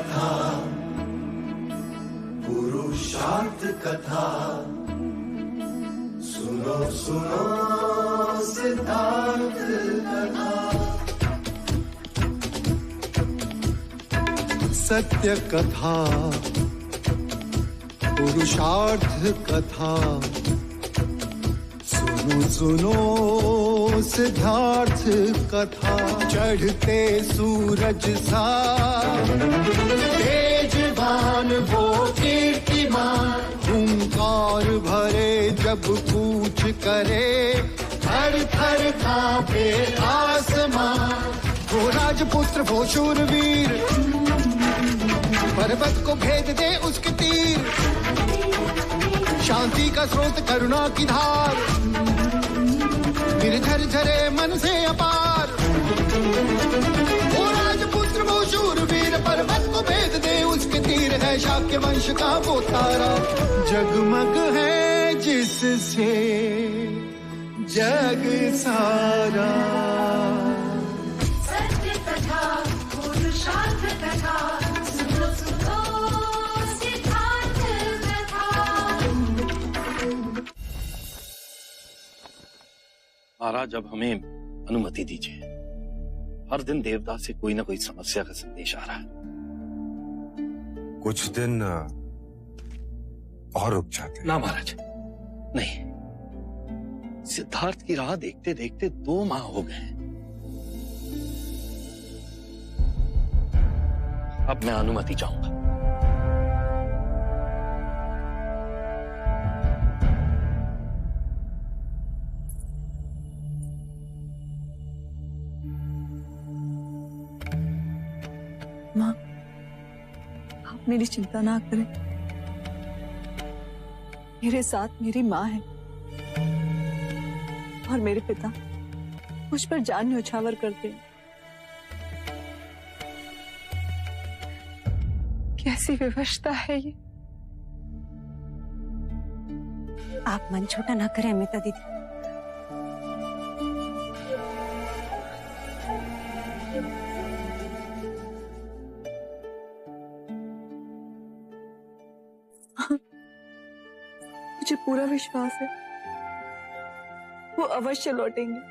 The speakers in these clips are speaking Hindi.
कथा, पुरुषार्थ कथा, सुनो सुनो सिद्धार्थ कथा। सत्य कथा, पुरुषार्थ कथा, सुनो सुनो सिद्धार्थ कथा। चढ़ते सूरज सा तेजवान वो कीर्तिमान, हुंकार भरे जब कूच करे, थर थर कांपे आसमान। वो राजपुत्र वो शूरवीर, पर्वत को भेद दे उसके तीर, शांति का स्रोत करुणा की धार, निर्झर झरे मन से अपार। वो राजपुत्र वो शूरवीर, पर्वत को भेद दे उसके तीर, है शाक्य वंश का वो तारा, जगमग है जिससे जग सारा। सत्य कथा, पुरुषार्थ कथा, सुनो सुनो सिद्धार्थ कथा। महाराज, अब हमें अनुमति दीजिए। हर दिन देवता से कोई ना कोई समस्या का संदेश आ रहा है। कुछ दिन और रुक जाते। ना महाराज, नहीं। सिद्धार्थ की राह देखते देखते 2 माह हो गए हैं। अब मैं अनुमति चाहूंगा। माँ, आप मेरी चिंता ना करें। मेरे साथ मेरी माँ है और मेरे पिता मुझ पर जान न्यौछावर करते हैं। कैसी विवशता है ये। आप मन छोटा ना करें अमिता दीदी। मुझे पूरा विश्वास है वो अवश्य लौटेंगे।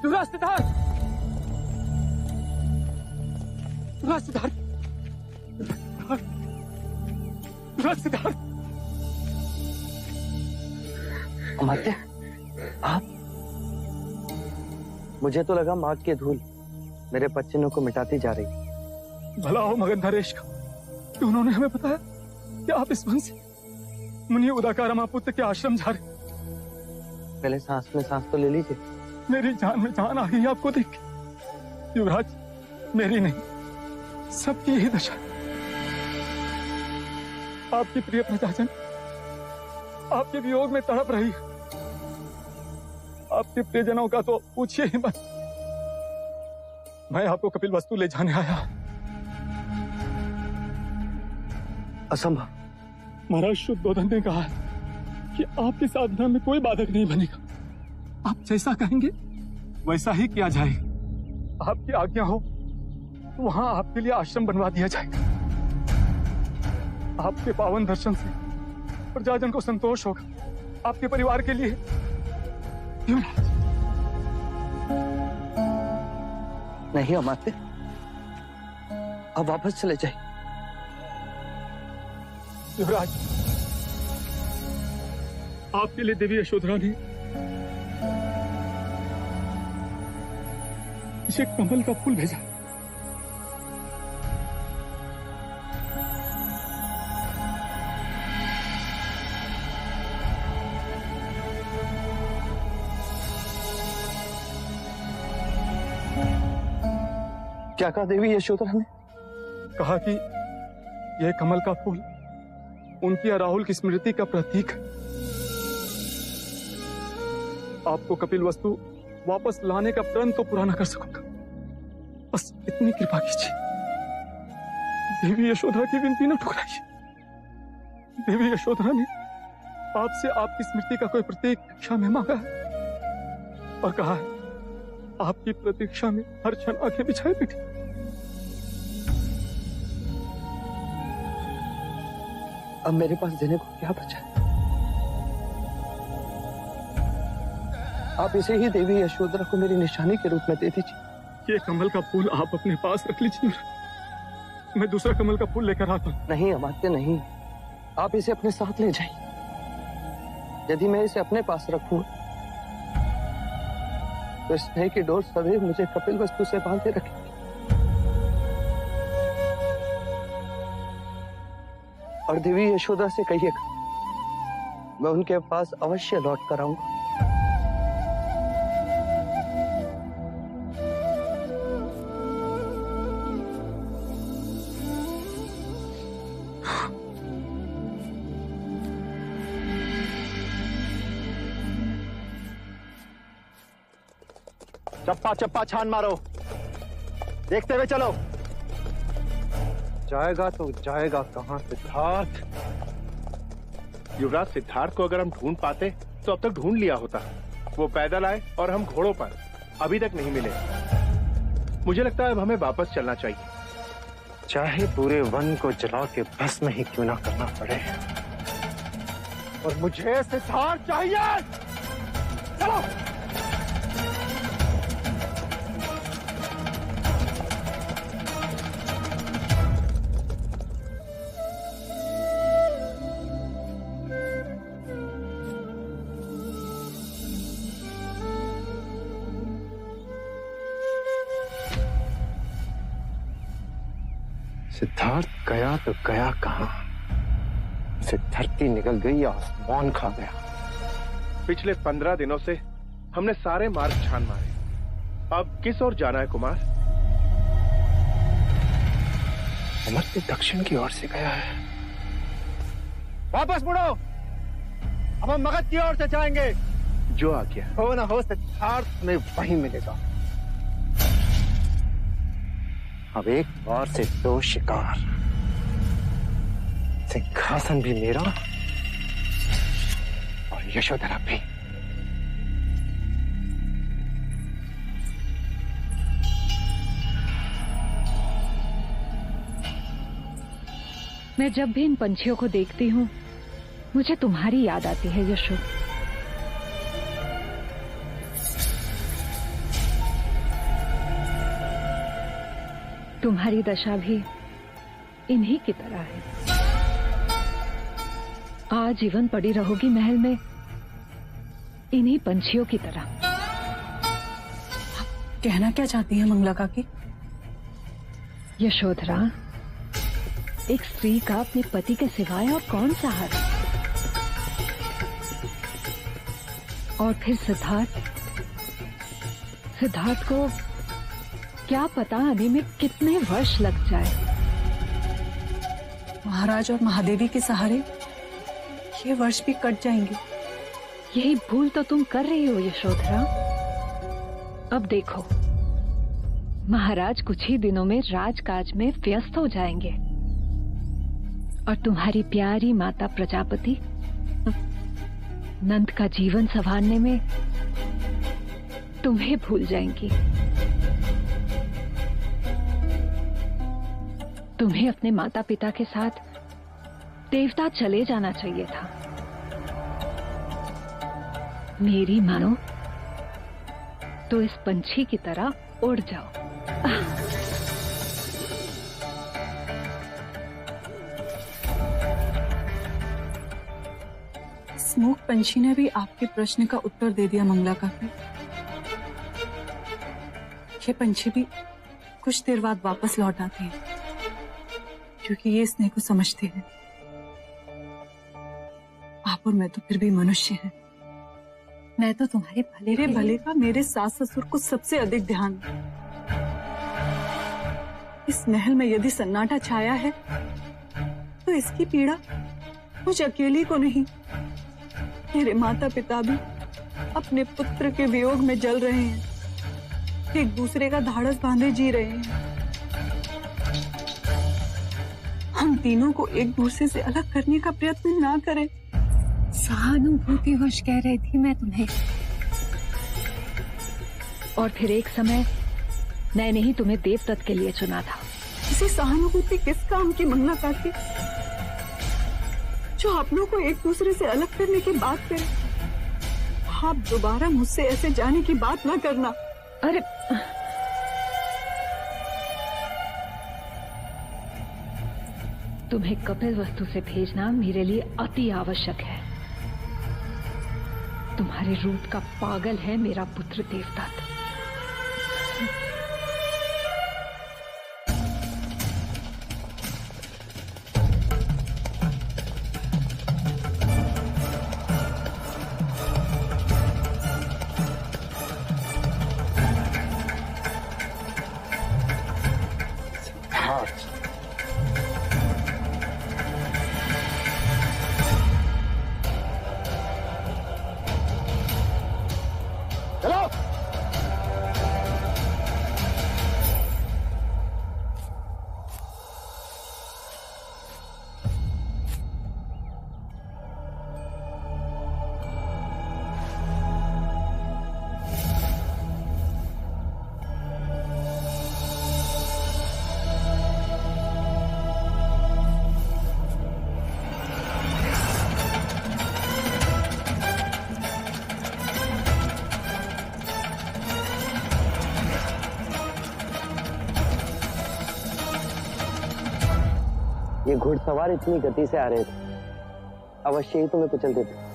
युवराज सिद्धार्थ, युवराज सिद्धार्थ, युवराज सिद्धार्थ। अमात्य, आप? मुझे तो लगा माँ की धूल मेरे पच्चीनों को मिटाती जा रही। भला हो मगन नरेश का कि उन्होंने हमें बताया कि आप इस वन से मुनि उदाकार महापुत्र के आश्रम जा रहे। पहले सांस में सांस तो ले लीजिए। मेरी जान में जान आ गई आपको देख के। युवराज, मेरी नहीं, सबकी यही दशा। आपकी प्रिय प्रजाजन आपके वियोग में तड़प रही है। आपके प्रियजनों का तो पूछिए ही मत। मैं आपको कपिल वस्तु ले जाने आया। असंभव। महाराज शुद्धोधन ने कहा कि आपकी साधना में कोई बाधक नहीं बनेगा। आप जैसा कहेंगे वैसा ही किया जाएगा। आपकी आज्ञा हो तो वहां आपके लिए आश्रम बनवा दिया जाएगा। आपके पावन दर्शन से प्रजाजन को संतोष होगा। आपके परिवार के लिए। नहीं अमात्य, अब वापस चले जाइए। युवराज, आपके लिए देवी यशोधरा ने इसे कमल का फूल भेजा। क्या कहा देवी यशोधरा ने? कहा कि यह कमल का फूल उनकी राहुल की स्मृति का प्रतीक है। आपको कपिल वस्तु वापस लाने का प्रण तो पूरा न कर सकूंगा, बस इतनी कृपा कीजिए। देवी यशोधरा की विनती न ठुकराइए। देवी यशोधरा ने आपसे आपकी स्मृति का कोई प्रतीक भिक्षा में मांगा है और कहा है आपकी प्रतीक्षा में हर क्षण आंखें बिछाए बैठी। अब मेरे पास देने को क्या बचा है? आप इसे ही देवी यशोधरा को मेरी निशानी के रूप में दे दीजिए। ये कमल का फूल आप अपने पास रख लीजिए, मैं दूसरा कमल का फूल लेकर आता हूं। नहीं अमात्य नहीं, आप इसे अपने साथ ले जाइए। यदि मैं इसे अपने पास रखूं तो स्नेह की डोर सदैव मुझे कपिल वस्तु से बांधे रखेगी। और देवी यशोदा से कहिएगा मैं उनके पास अवश्य लौट कर आऊंगा। चप्पा चप्पा छान मारो, देखते हुए चलो। जाएगा तो जाएगा कहां सिद्धार्थ? युवराज सिद्धार्थ को अगर हम ढूंढ पाते तो अब तक ढूंढ लिया होता। वो पैदल आए और हम घोड़ों पर, अभी तक नहीं मिले। मुझे लगता है अब हमें वापस चलना चाहिए, चाहे पूरे वन को जला के भस्म ही क्यों ना करना पड़े। और मुझे सिद्धार्थ चाहिए। चलो। सिद्धार्थ गया तो गया कहां? से धरती निकल गई, आसमान खा गया। पिछले 15 दिनों से हमने सारे मार्ग छान मारे, अब किस ओर जाना है कुमार? अमर्त्य दक्षिण की ओर से गया है। वापस मुड़ो, अब हम मगध की ओर से जाएंगे। जो आ गया हो ना हो सिद्धार्थ में वही मिलेगा। अब एक बार से 2 शिकार, सिंहासन भी मेरा और यशोधरा भी। मैं जब भी इन पंछियों को देखती हूँ मुझे तुम्हारी याद आती है यशो। तुम्हारी दशा भी इन्हीं की तरह है। आजीवन पड़ी रहोगी महल में इन्हीं पंछियों की तरह। कहना क्या चाहती है मंगला काकी? यशोधरा, एक स्त्री का अपने पति के सिवाय और कौन सहारा? और फिर सिद्धार्थ को क्या पता आने में कितने वर्ष लग जाए। महाराज और महादेवी के सहारे ये वर्ष भी कट जाएंगे। यही भूल तो तुम कर रही हो यशोधरा। अब देखो, महाराज कुछ ही दिनों में राजकाज में व्यस्त हो जाएंगे और तुम्हारी प्यारी माता प्रजापति नंद का जीवन संवारने में तुम्हें भूल जाएंगी। तुम्हें अपने माता पिता के साथ देवता चले जाना चाहिए था। मेरी मानो तो इस पंछी की तरह उड़ जाओ। स्मोक पंछी ने भी आपके प्रश्न का उत्तर दे दिया मंगला काकी। ये पंछी भी कुछ देर बाद वापस लौट आते हैं क्योंकि ये स्नेह को समझते हैं। आप और मैं तो फिर भी मनुष्य हैं। मैं तो तुम्हारे भले का मेरे सास ससुर को सबसे अधिक ध्यान। इस महल में यदि सन्नाटा छाया है तो इसकी पीड़ा मुझ अकेली को नहीं, मेरे माता पिता भी अपने पुत्र के वियोग में जल रहे हैं, एक दूसरे का धाड़स बांधे जी रहे हैं। हम तीनों को एक दूसरे से अलग करने का प्रयत्न ना करें। सहानुभूतिवश कह रही थी मैं तुम्हें। और फिर एक समय मैंने ही तुम्हें देवदत्त के लिए चुना था। इसे सहानुभूति किस काम की मंगना काकी, जो अपनों को एक दूसरे से अलग करने की बात करे। आप दोबारा मुझसे ऐसे जाने की बात ना करना। अरे तुम्हें कपिल वस्तु से भेजना मेरे लिए अति आवश्यक है। तुम्हारे रूप का पागल है मेरा पुत्र देवदत्त। ये घुड़सवार इतनी गति से आ रहे थे, अवश्य ही तुम्हें कुचल देते।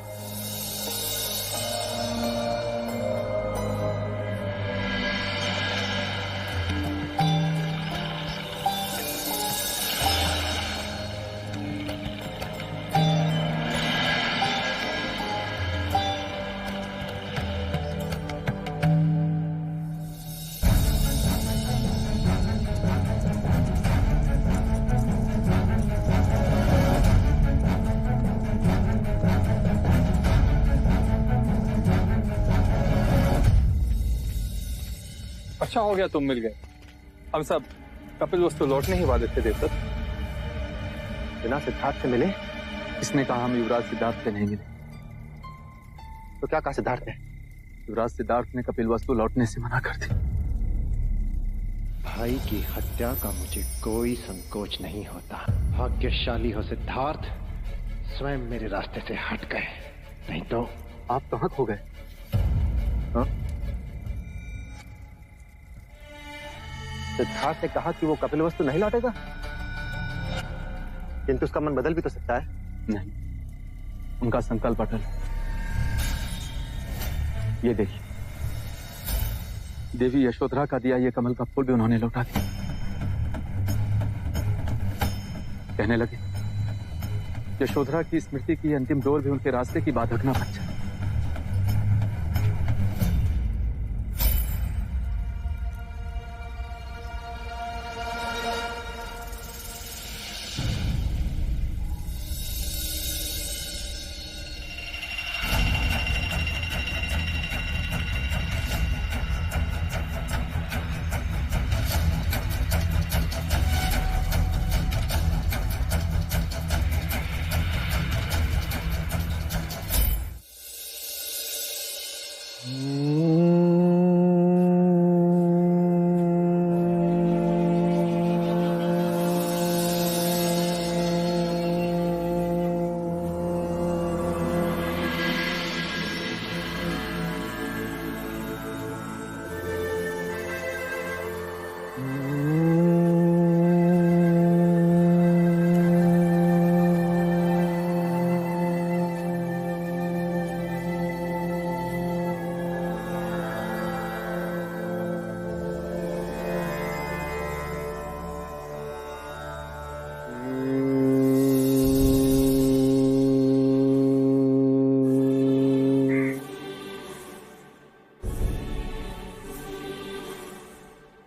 अच्छा हो गया तुम मिल गए। हम सब कपिल वस्तु लौटने ही वाले थे देवदत्त। बिना सिद्धार्थ से मिले? इसने कहा हम युवराज सिद्धार्थ से नहीं मिले। तो क्या कहा सिद्धार्थ ने? युवराज सिद्धार्थ ने कपिल वस्तु लौटने से मना कर दी। भाई की हत्या का मुझे कोई संकोच नहीं होता। भाग्यशाली हो सिद्धार्थ, स्वयं मेरे रास्ते से हट गए, नहीं तो आप कहाँ खो गए? हाँ? सिद्धार्थ ने कहा कि वो कपिल वस्तु नहीं लौटेगा, किंतु उसका मन बदल भी तो सकता है। नहीं, उनका संकल्प अटल है। ये देखिए, देवी यशोधरा का दिया ये कमल का फूल भी उन्होंने लौटा दिया। कहने लगे यशोधरा की स्मृति की अंतिम डोर भी उनके रास्ते की बाधक न बन जाए।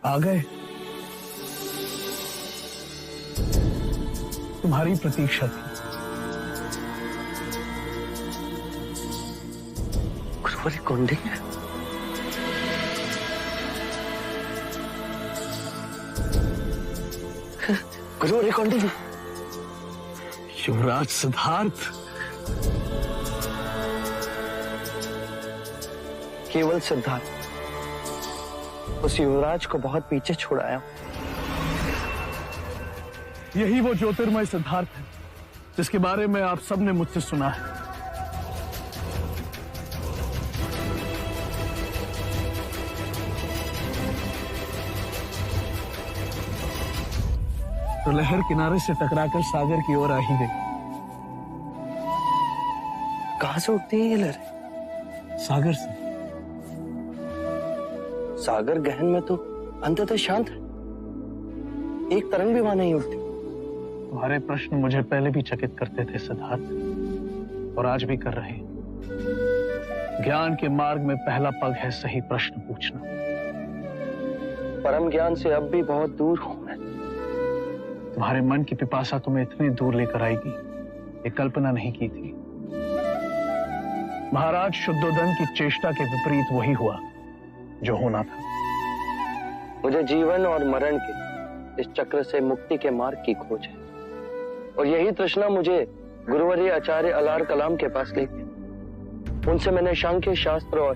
आ गए। तुम्हारी प्रतीक्षा थी। गुरुवारी कौंडिन्य गुरुवारी कौंडिन्य युवराज सिद्धार्थ। केवल सिद्धार्थ, उस युवराज को बहुत पीछे छोड़ाया। यही वो ज्योतिर्मय सिद्धार्थ है जिसके बारे में आप सबने मुझसे सुना है। तो लहर किनारे से टकराकर सागर की ओर आ ही गई। कहां से उठती है ये लहरें? सागर से। सागर गहन में तो अंततः शांत है, एक तरंग भी वहां नहीं उठती। तुम्हारे प्रश्न मुझे पहले भी चकित करते थे सिद्धार्थ, और आज भी कर रहे हैं। ज्ञान के मार्ग में पहला पग है सही प्रश्न पूछना। परम ज्ञान से अब भी बहुत दूर हूं मैं। तुम्हारे मन की पिपासा तुम्हें इतनी दूर लेकर आएगी, ये कल्पना नहीं की थी। महाराज शुद्धोदन की चेष्टा के विपरीत वही हुआ जो होना था। मुझे जीवन और मरण के इस चक्र से मुक्ति के मार्ग की खोज है, और यही तृष्णा मुझे गुरुवर्य आचार्य अलार कलाम के पास ले गई। उनसे मैंने सांख्य शास्त्र और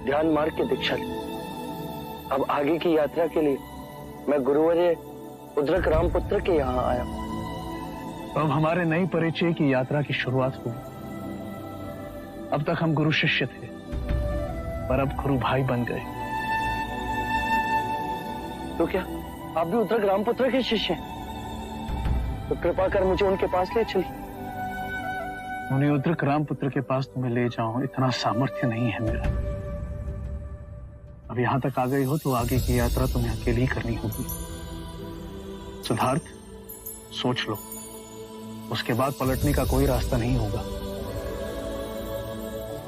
ध्यान मार्ग की दीक्षा ली। अब आगे की यात्रा के लिए मैं गुरुवर्य उद्रक रामपुत्र के यहाँ आया हूं। अब हमारे नई परिचय की यात्रा की शुरुआत हुई। अब तक हम गुरु शिष्य थे, पर अब गुरु भाई बन गए। तो क्या आप भी उद्रक रामपुत्र के शिष्य हैं? तो कृपा कर मुझे उनके पास ले चलिए। उन्हें उद्रक रामपुत्र के पास तुम्हें ले जाऊं, इतना सामर्थ्य नहीं है मेरा। अब यहां तक आ गई हो तो आगे की यात्रा तुम्हें अकेली ही करनी होगी। सिद्धार्थ, सोच लो, उसके बाद पलटने का कोई रास्ता नहीं होगा।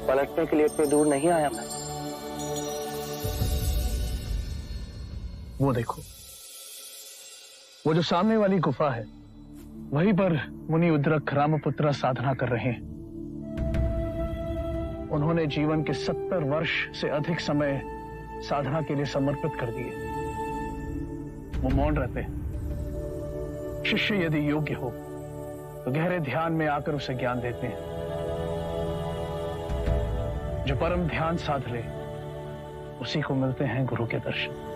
पलटने के लिए इतने दूर नहीं आया मैं। वो देखो, वो जो सामने वाली गुफा है, वहीं पर मुनि उद्रक रामपुत्र साधना कर रहे हैं। उन्होंने जीवन के 70 वर्ष से अधिक समय साधना के लिए समर्पित कर दिए। वो मौन रहते हैं। शिष्य यदि योग्य हो तो गहरे ध्यान में आकर उसे ज्ञान देते हैं। जो परम ध्यान साध ले उसी को मिलते हैं गुरु के दर्शन।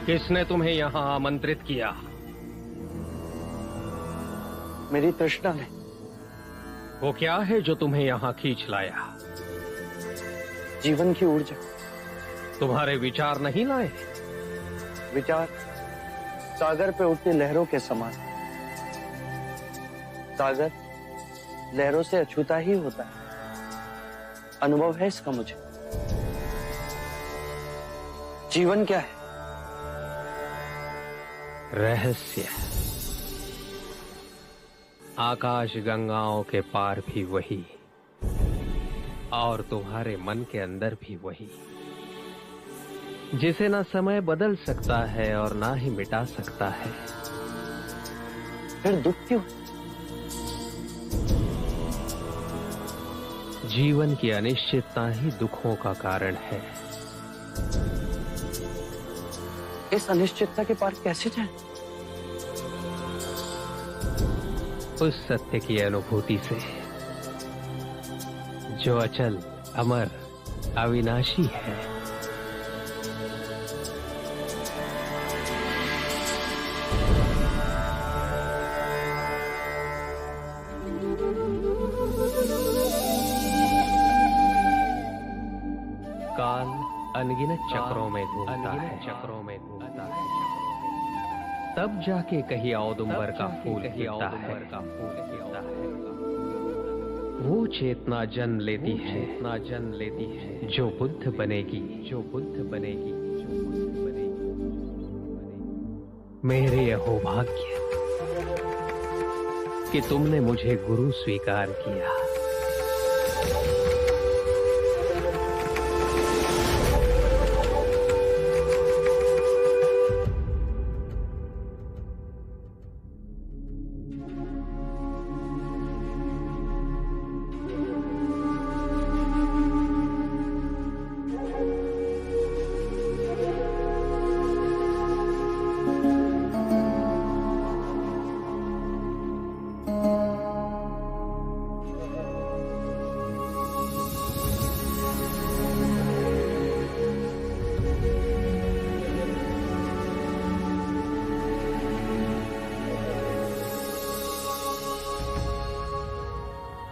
किसने तुम्हें यहाँ आमंत्रित किया? मेरी तृष्णा ने। वो क्या है जो तुम्हें यहाँ खींच लाया? जीवन की ऊर्जा। तुम्हारे विचार नहीं लाए? विचार सागर पे उठती लहरों के समान। सागर लहरों से अछूता ही होता है। अनुभव है इसका मुझे। जीवन क्या है? रहस्य। आकाश गंगाओं के पार भी वही, और तुम्हारे मन के अंदर भी वही, जिसे ना समय बदल सकता है और ना ही मिटा सकता है। फिर दुख क्यों? जीवन की अनिश्चितता ही दुखों का कारण है। इस अनिश्चितता के पार कैसे जाएं? उस सत्य की अनुभूति से जो अचल, अमर, अविनाशी है। काल अनगिनत चक्रों में घूमता है, तब जाके कहीं औदुंबर का फूल खिलता है। वो चेतना जन्म लेती है, जो बुद्ध बनेगी। मेरे अहो भाग्य कि तुमने मुझे गुरु स्वीकार किया।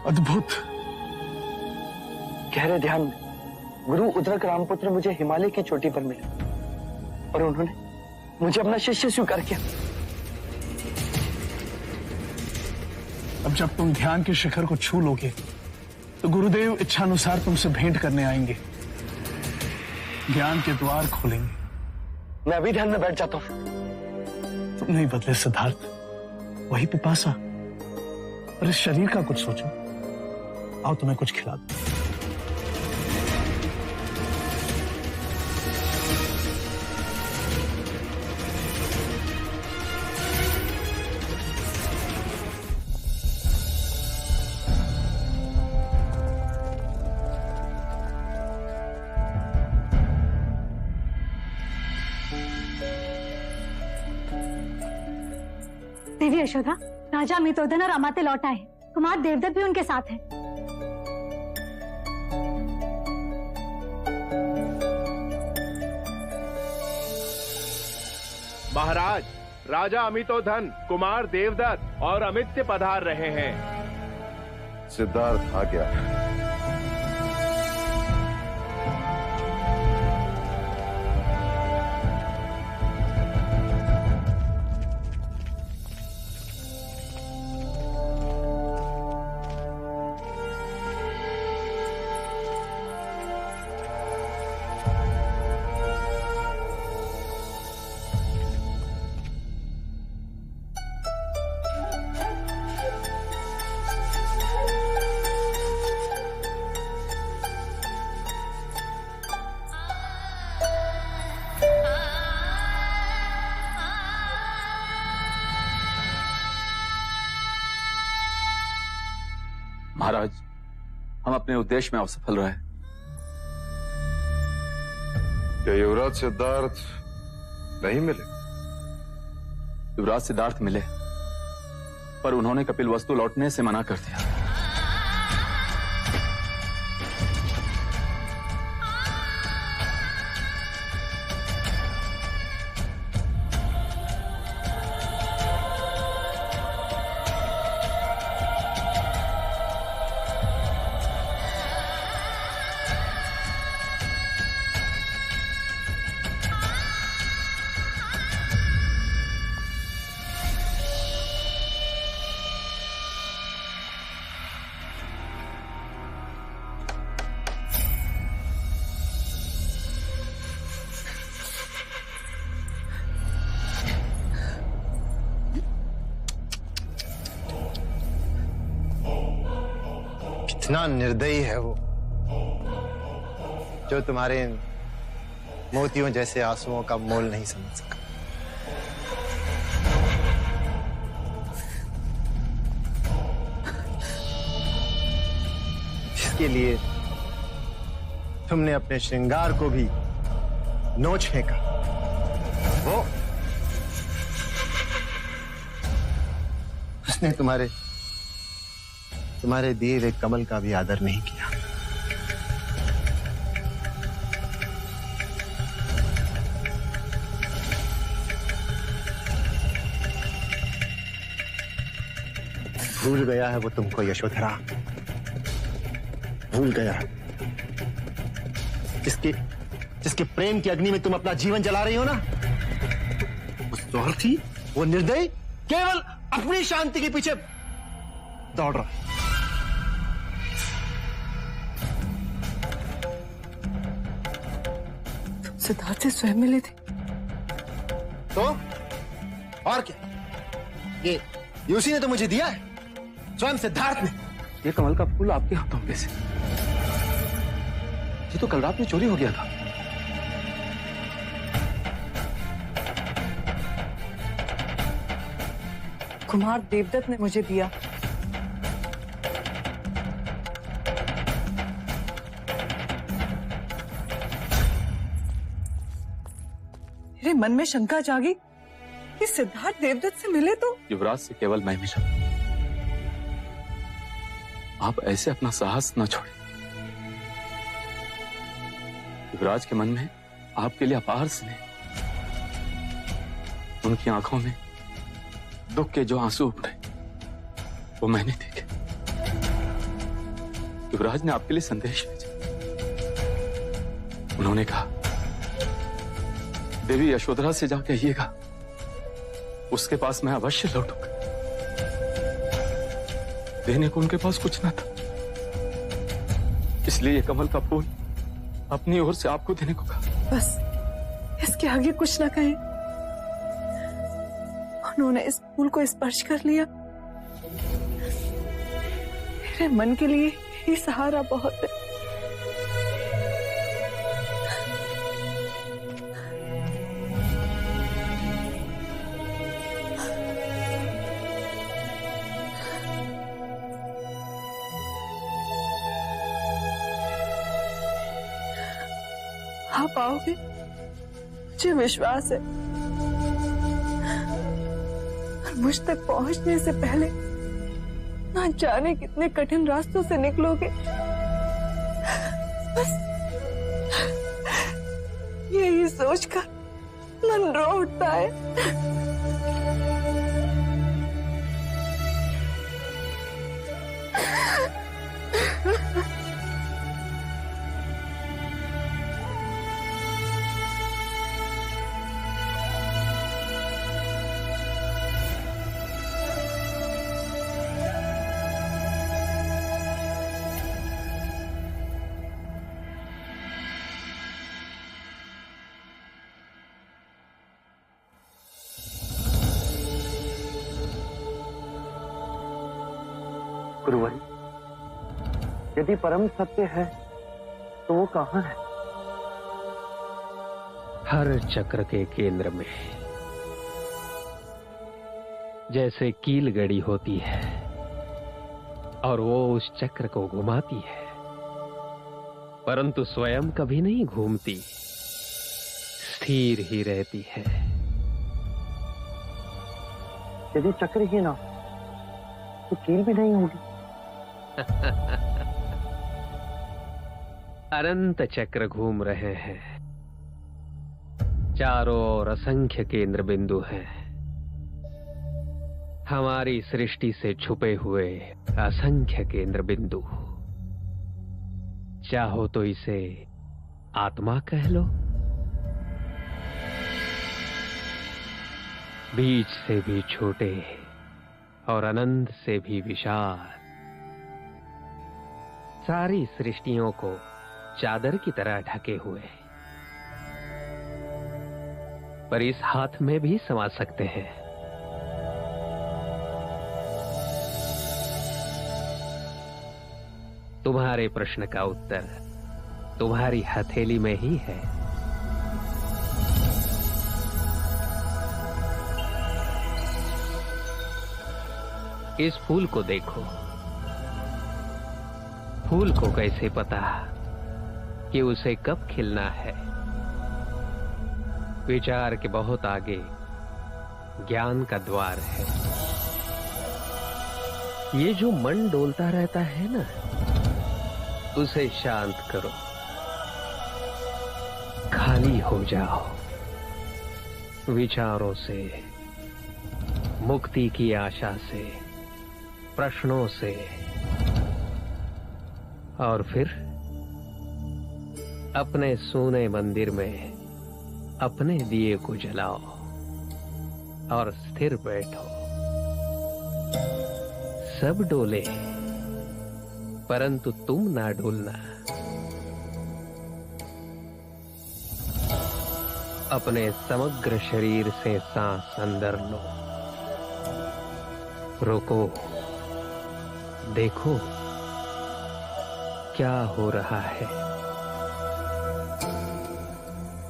अद्भुत। गहरे ध्यान में गुरु उद्रक रामपुत्र मुझे हिमालय की चोटी पर मिले और उन्होंने मुझे अपना शिष्य स्वीकार किया। अब जब तुम ध्यान के शिखर को छू लोगे तो गुरुदेव इच्छानुसार तुमसे भेंट करने आएंगे, ज्ञान के द्वार खोलेंगे। मैं अभी ध्यान में बैठ जाता हूं। तुम नहीं बदले सिद्धार्थ, वही पिपासा। और इस शरीर का कुछ सोचो। आओ तुम्हें कुछ खिला दो। देवी यशोदा, राजा मितोदन और अमात्य लौट आए। कुमार देवदत्त भी उनके साथ हैं। महाराज, राजा अमितोधन, कुमार देवदत्त और अमित्य पधार रहे हैं। सिद्धार्थ आ गया। महाराज, हम अपने उद्देश्य में असफल रहे। क्या युवराज सिद्धार्थ नहीं मिले? युवराज सिद्धार्थ मिले, पर उन्होंने कपिलवस्तु लौटने से मना कर दिया। कितना निर्दयी है वो, जो तुम्हारे इन मोतियों जैसे आंसुओं का मोल नहीं समझ सका। इसके लिए तुमने अपने श्रृंगार को भी नोच फेंका। वो उसने तुम्हारे दिए हुए कमल का भी आदर नहीं किया। भूल गया है वो तुमको यशोधरा, भूल गया है। जिसके प्रेम की अग्नि में तुम अपना जीवन जला रही हो ना, वो स्वार्थी, वो निर्दयी, केवल अपनी शांति के पीछे दौड़ रहा है। तुम सिद्धार्थ से स्वयं मिले थे तो और क्या, ये उसी ने तो मुझे दिया है, स्वयं सिद्धार्थ ने। ये कमल का फूल आपके हाथों में से, ये तो कल रात में चोरी हो गया था। कुमार देवदत्त ने मुझे दिया। मेरे मन में शंका जागी कि सिद्धार्थ देवदत्त से मिले तो युवराज से केवल मैं मिला। आप ऐसे अपना साहस न छोड़ें। युवराज के मन में आपके लिए अपार स्नेह, उनकी आंखों में दुख के जो आंसू उभरे वो मैंने देखे। युवराज ने आपके लिए संदेश भेजा। उन्होंने कहा, देवी यशोधरा से जाकर कहिएगा उसके पास मैं अवश्य लौटूंगा। देने को उनके पास कुछ न था, इसलिए ये कमल का फूल अपनी ओर से आपको देने को कहा। बस इसके आगे कुछ न कहें। उन्होंने इस फूल को स्पर्श कर लिया। मेरे मन के लिए ये सहारा बहुत है। आप आओगे, मुझे विश्वास है। मुझ तक पहुंचने से पहले ना जाने कितने कठिन रास्तों से निकलोगे। बस यही सोचकर मन रो उठता है। गुरुवरी, यदि परम सत्य है तो वो कहाँ है? हर चक्र के केंद्र में जैसे कील गड़ी होती है और वो उस चक्र को घुमाती है, परंतु स्वयं कभी नहीं घूमती, स्थिर ही रहती है। यदि चक्र ही ना तो कील भी नहीं होगी। अनंत चक्र घूम रहे हैं, चारों ओर असंख्य केंद्र बिंदु हैं, हमारी सृष्टि से छुपे हुए असंख्य केंद्र बिंदु। चाहो तो इसे आत्मा कह लो, बीज से भी छोटे और अनंत से भी विशाल, सारी सृष्टियों को चादर की तरह ढके हुए, पर इस हाथ में भी समा सकते हैं। तुम्हारे प्रश्न का उत्तर तुम्हारी हथेली में ही है। इस फूल को देखो। फूल को कैसे पता कि उसे कब खिलना है? विचार के बहुत आगे ज्ञान का द्वार है। ये जो मन डोलता रहता है ना, उसे शांत करो, खाली हो जाओ विचारों से, मुक्ति की आशा से, प्रश्नों से, और फिर अपने सोने मंदिर में अपने दिए को जलाओ और स्थिर बैठो। सब डोले परंतु तुम ना डोलना। अपने समग्र शरीर से सांस अंदर लो, रोको, देखो क्या हो रहा है।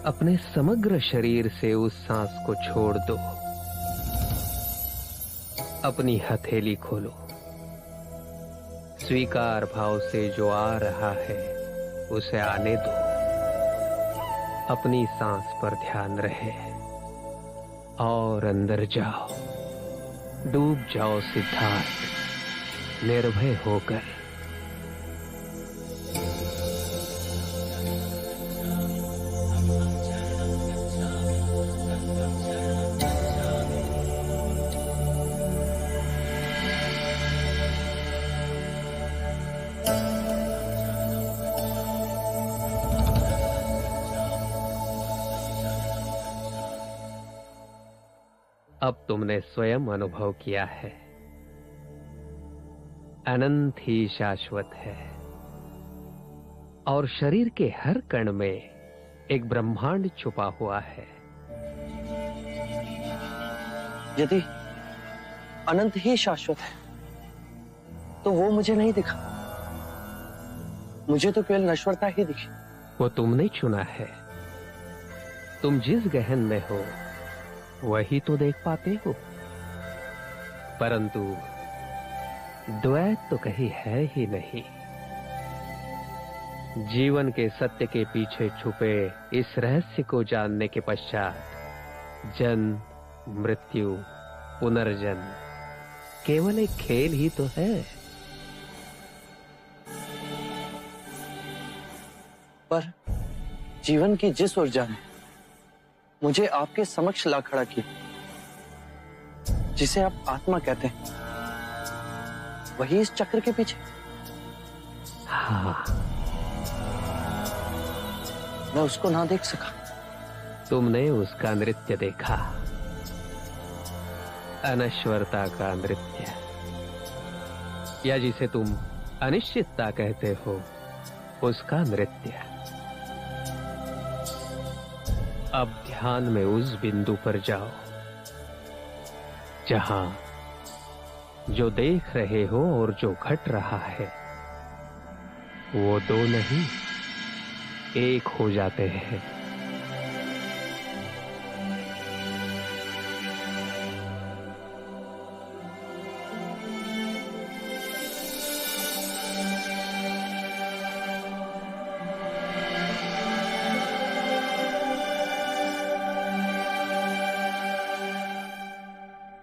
अपने समग्र शरीर से उस सांस को छोड़ दो। अपनी हथेली खोलो, स्वीकार भाव से जो आ रहा है उसे आने दो। अपनी सांस पर ध्यान रहे और अंदर जाओ, डूब जाओ सिद्धार्थ, निर्भय होकर। अब तुमने स्वयं अनुभव किया है, अनंत ही शाश्वत है और शरीर के हर कण में एक ब्रह्मांड छुपा हुआ है। यदि अनंत ही शाश्वत है तो वो मुझे नहीं दिखा, मुझे तो केवल नश्वरता ही दिखी। वो तुमने चुना है। तुम जिस गहन में हो वही तो देख पाते हो, परंतु द्वैत तो कहीं है ही नहीं। जीवन के सत्य के पीछे छुपे इस रहस्य को जानने के पश्चात जन्म, मृत्यु, पुनर्जन्म केवल एक खेल ही तो है। पर जीवन की जिस ऊर्जा ने मुझे आपके समक्ष ला खड़ा किया, जिसे आप आत्मा कहते हैं, वही इस चक्र के पीछे। हाँ, मैं उसको ना देख सका। तुमने उसका नृत्य देखा, अनश्वरता का नृत्य, या जिसे तुम अनिश्चितता कहते हो, उसका नृत्य। अब ध्यान में उस बिंदु पर जाओ जहां जो देख रहे हो और जो घट रहा है वो दो नहीं, एक हो जाते हैं।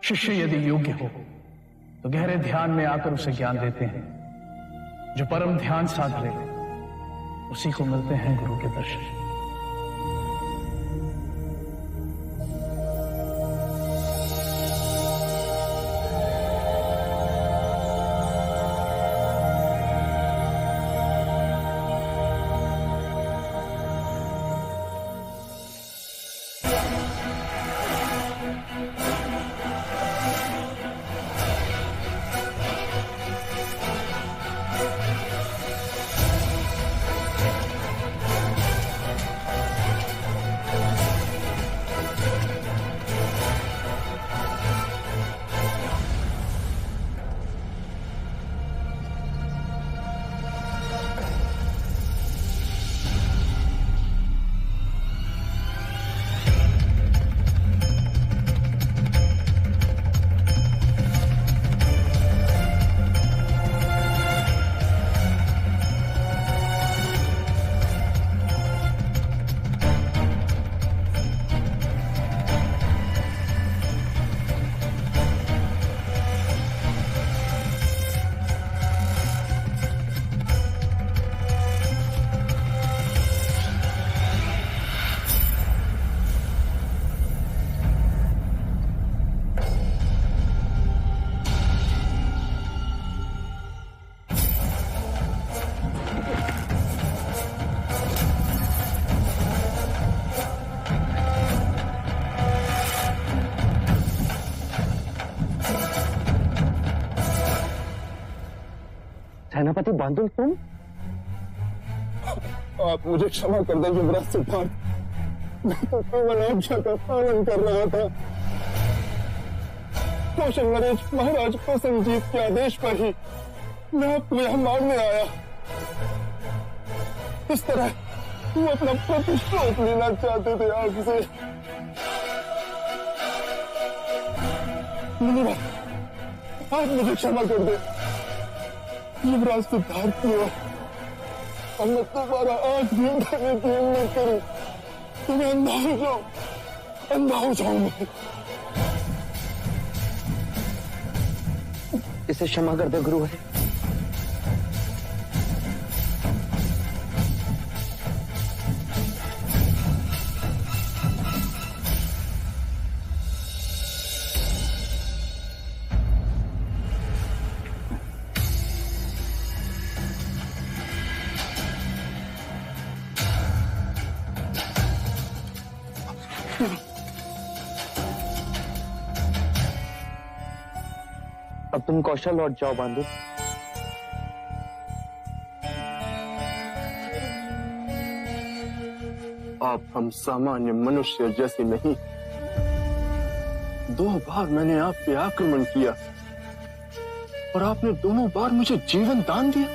शिष्य यदि योग्य हो तो गहरे ध्यान में आकर उसे ज्ञान देते हैं। जो परम ध्यान साध ले उसी को मिलते हैं गुरु के दर्शन। सेनापति बांदुल, तुम? आप मुझे क्षमा कर दें युवराज सिद्धार्थ, मैं तो केवल आज्ञा का पालन कर रहा था। कौशल नरेश महाराज प्रसन्नजीत के आदेश पर ही मैं आपको यहां मारने आया। इस तरह वो अपना प्रतिशोध लेना चाहते थे आपसे। मुनिवर, आप मुझे क्षमा कर दे। युवराज सिद्धार्थ की ओर और मैं दोबारा आंख भी उठाने की हिम्मत करूं तो मैं अंधा हो जाऊं, अंधा हो जाऊंगा। इसे क्षमा कर दे गुरुवर। अब तुम कौशल लौट जाओ बांदुल। आप हम सामान्य मनुष्य जैसे नहीं। 2 बार मैंने आप पे आक्रमण किया और आपने दोनों बार मुझे जीवन दान दिया।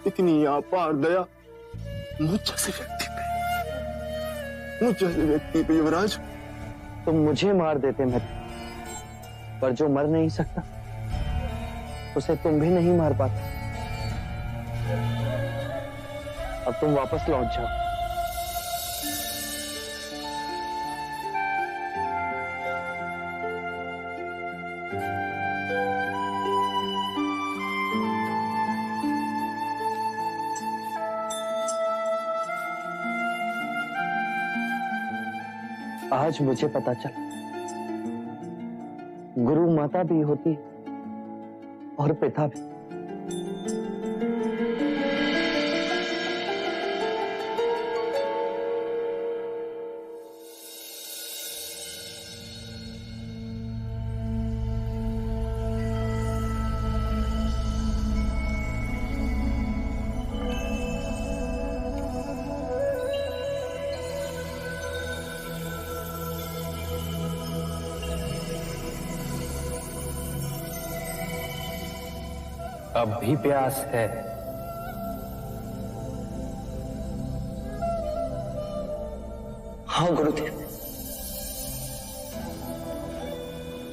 इतनी अपार दया मुझ जैसे व्यक्ति पे युवराज। तुम मुझे मार देते मैं, पर जो मर नहीं सकता उसे तुम भी नहीं मार पाते। अब तुम वापस लौट जाओ। आज मुझे पता चला गुरु माता भी होती और पिता भी। अब भी प्यास है? हाँ गुरुदेव,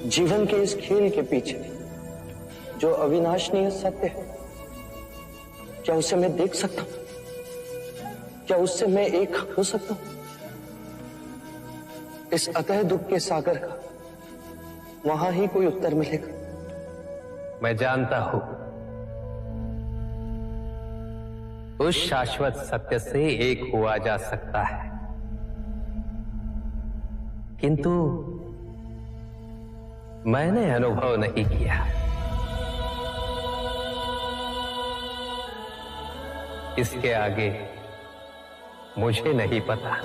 जीवन के इस खेल के पीछे जो अविनाशनीय सत्य है, क्या उसे मैं देख सकता हूं? क्या उससे मैं एक हो सकता हूं? इस अतः दुख के सागर का वहां ही कोई उत्तर मिलेगा। मैं जानता हूं उस शाश्वत सत्य से एक हुआ जा सकता है, किंतु मैंने अनुभव नहीं किया। इसके आगे मुझे नहीं पता।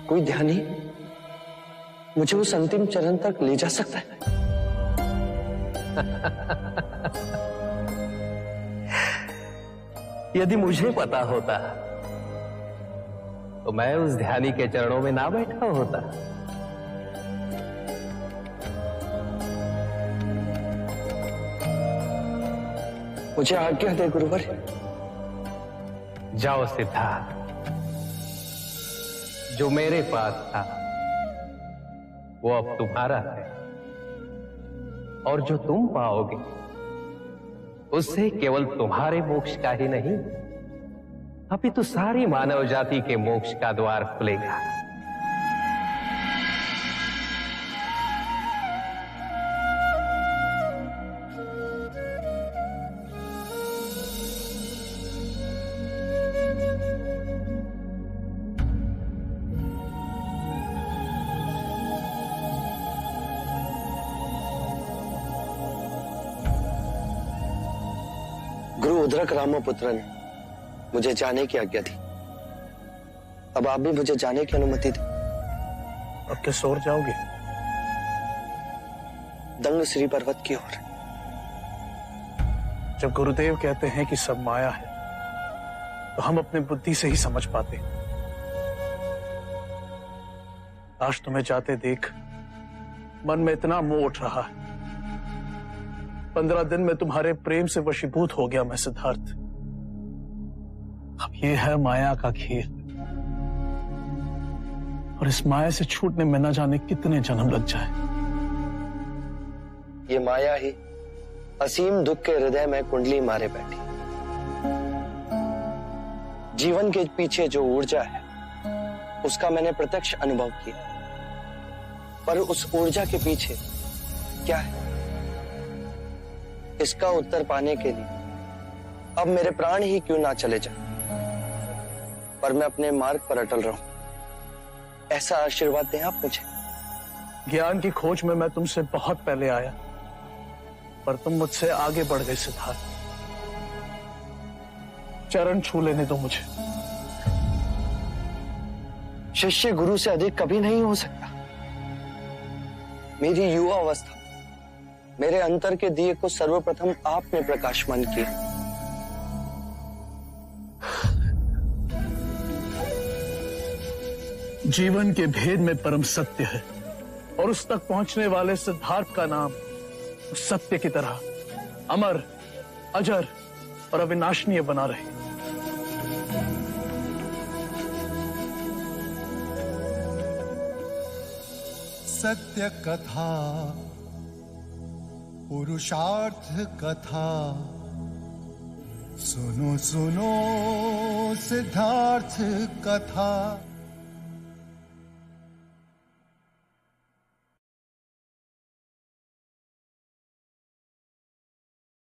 कोई ध्यानी मुझे उस अंतिम चरण तक ले जा सकता है? यदि मुझे पता होता तो मैं उस ध्यानी के चरणों में ना बैठा होता। मुझे आज्ञा दे गुरुवर। जाओ सिद्धार्थ, जो मेरे पास था वो अब तुम्हारा है, और जो तुम पाओगे उससे केवल तुम्हारे मोक्ष का ही नहीं, अभी तो सारी मानव जाति के मोक्ष का द्वार खुलेगा। गुरु उद्रक रामपुत्र ने मुझे जाने की आज्ञा दी। अब आप भी मुझे जाने की अनुमति दें। अब किस ओर जाओगे? दंग श्री पर्वत की ओर। जब गुरुदेव कहते हैं कि सब माया है, तो हम अपने बुद्धि से ही समझ पाते हैं। आज तुम्हें जाते देख मन में इतना मोह उठ रहा है। 15 दिन में तुम्हारे प्रेम से वशीभूत हो गया मैं सिद्धार्थ। अब ये है माया का खेल, और इस माया से छूटने में न जाने कितने जन्म लग जाए। ये माया ही असीम दुख के हृदय में कुंडली मारे बैठी। जीवन के पीछे जो ऊर्जा है उसका मैंने प्रत्यक्ष अनुभव किया, पर उस ऊर्जा के पीछे क्या है, इसका उत्तर पाने के लिए अब मेरे प्राण ही क्यों ना चले जाएं, पर मैं अपने मार्ग पर अटल रहूं। ऐसा आशीर्वाद दें आप मुझे। ज्ञान की खोज में मैं तुमसे बहुत पहले आया, पर तुम मुझसे आगे बढ़ गए सिद्धार्थ। चरण छू लेने दो मुझे। शिष्य गुरु से अधिक कभी नहीं हो सकता। मेरी युवा अवस्था, मेरे अंतर के दिए को सर्वप्रथम आपने प्रकाशमान किया। जीवन के भेद में परम सत्य है, और उस तक पहुंचने वाले सिद्धार्थ का नाम उस सत्य की तरह अमर, अजर और अविनाशनीय बना रहे। सत्य कथा, पुरुषार्थ कथा, सुनो सुनो सिद्धार्थ कथा।